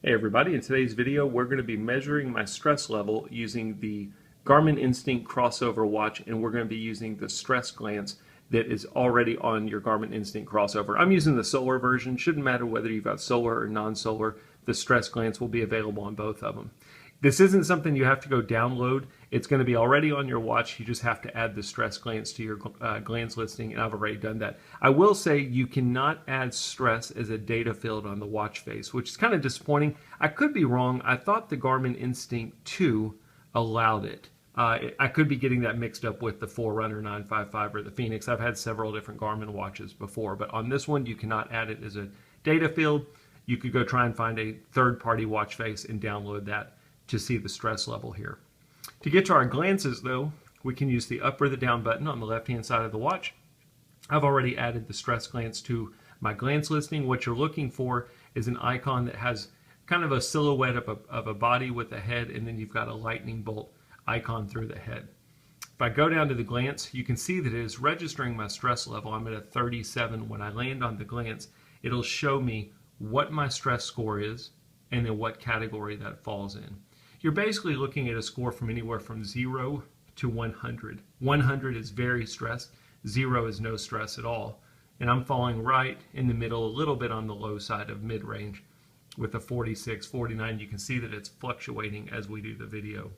Hey everybody, in today's video we're going to be measuring my stress level using the Garmin Instinct Crossover watch, and we're going to be using the stress glance that is already on your Garmin Instinct Crossover. I'm using the solar version. Shouldn't matter whether you've got solar or non-solar, the stress glance will be available on both of them. This isn't something you have to go download. It's going to be already on your watch. You just have to add the stress glance to your glance listing, and I've already done that. I will say you cannot add stress as a data field on the watch face, which is kind of disappointing. I could be wrong. I thought the Garmin Instinct 2 allowed it. I could be getting that mixed up with the Forerunner 955 or the Phoenix. I've had several different Garmin watches before, but on this one you cannot add it as a data field. You could go try and find a third-party watch face and download that to see the stress level here. To get to our glances though, we can use the up or the down button on the left-hand side of the watch. I've already added the stress glance to my glance listing. What you're looking for is an icon that has kind of a silhouette of a body with a head, and then you've got a lightning bolt icon through the head. If I go down to the glance, you can see that it is registering my stress level. I'm at a 37. When I land on the glance, it'll show me what my stress score is and then what category that falls in. You're basically looking at a score from anywhere from 0 to 100. 100 is very stressed, 0 is no stress at all. And I'm falling right in the middle, a little bit on the low side of mid-range with a 46, 49. You can see that it's fluctuating as we do the video.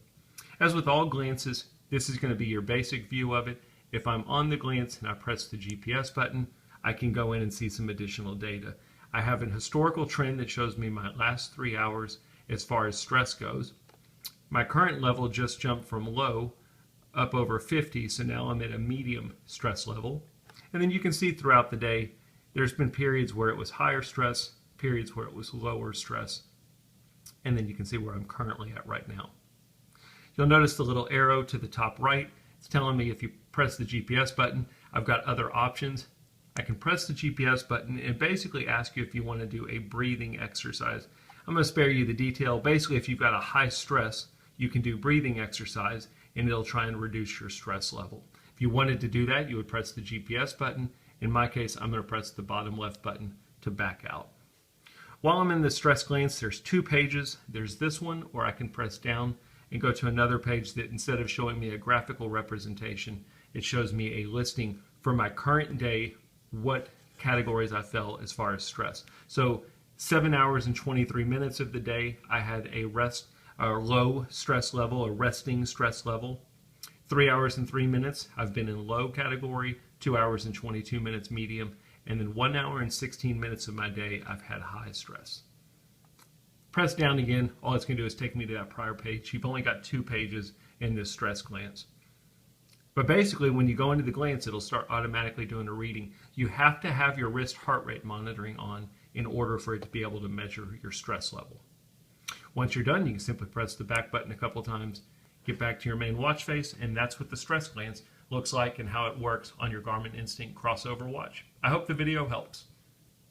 As with all glances, this is going to be your basic view of it. If I'm on the glance and I press the GPS button, I can go in and see some additional data. I have an historical trend that shows me my last 3 hours as far as stress goes. My current level just jumped from low up over 50, so now I'm at a medium stress level. And then you can see throughout the day, there's been periods where it was higher stress, periods where it was lower stress, and then you can see where I'm currently at right now. You'll notice the little arrow to the top right. It's telling me if you press the GPS button, I've got other options. I can press the GPS button and basically ask you if you want to do a breathing exercise. I'm going to spare you the detail. Basically, if you've got a high stress, you can do breathing exercise and it'll try and reduce your stress level. If you wanted to do that, you would press the GPS button. In my case, I'm going to press the bottom left button to back out. While I'm in the stress glance, there's two pages. There's this one where I can press down and go to another page that instead of showing me a graphical representation, it shows me a listing for my current day, what categories I fell as far as stress. So 7 hours and 23 minutes of the day, I had a low stress level, a resting stress level. 3 hours and 3 minutes, I've been in low category. 2 hours and 22 minutes, medium. And then 1 hour and 16 minutes of my day, I've had high stress. Press down again, all it's going to do is take me to that prior page. You've only got 2 pages in this stress glance. But basically, when you go into the glance, it'll start automatically doing a reading. You have to have your wrist heart rate monitoring on in order for it to be able to measure your stress level. Once you're done, you can simply press the back button a couple times, get back to your main watch face, and that's what the stress glance looks like and how it works on your Garmin Instinct Crossover watch. I hope the video helps.